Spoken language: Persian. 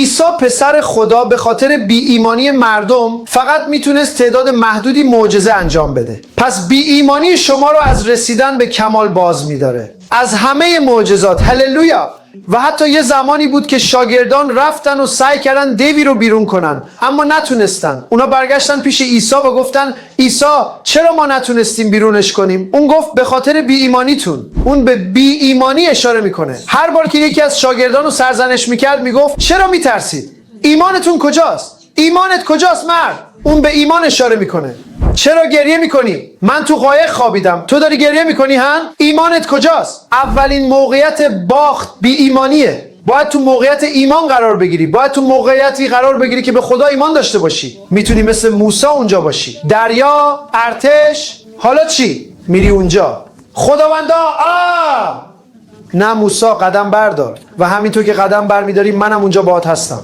عیسی پسر خدا به خاطر بی ایمانی مردم فقط میتونست تعداد محدودی معجزه انجام بده. پس بی ایمانی شما رو از رسیدن به کمال باز میداره. از همه معجزات، هللویا. و حتی یه زمانی بود که شاگردان رفتن و سعی کردن دیوی رو بیرون کنن اما نتونستن. اونا برگشتن پیش عیسی و گفتن عیسی چرا ما نتونستیم بیرونش کنیم؟ اون گفت به خاطر بی ایمانیتون. اون به بی ایمانی اشاره میکنه. هر بار که یکی از شاگردان رو سرزنش میکرد میگفت چرا میترسید؟ ایمانتون کجاست؟ ایمانت کجاست مرد؟ اون به ایمان اشاره میکنه. چرا گریه میکنی؟ من تو قایق خوابیدم، تو داری گریه میکنی هن؟ ایمانت کجاست؟ اولین موقعیت باخت بی ایمانیه. باید تو موقعیت ایمان قرار بگیری. باید تو موقعیتی قرار بگیری که به خدا ایمان داشته باشی. میتونی مثل موسی اونجا باشی. دریا، ارتش، حالا چی؟ میری اونجا. خداوندا نه موسی قدم بردار. و همینطور که قدم برمیداری منم اونجا باهات هستم.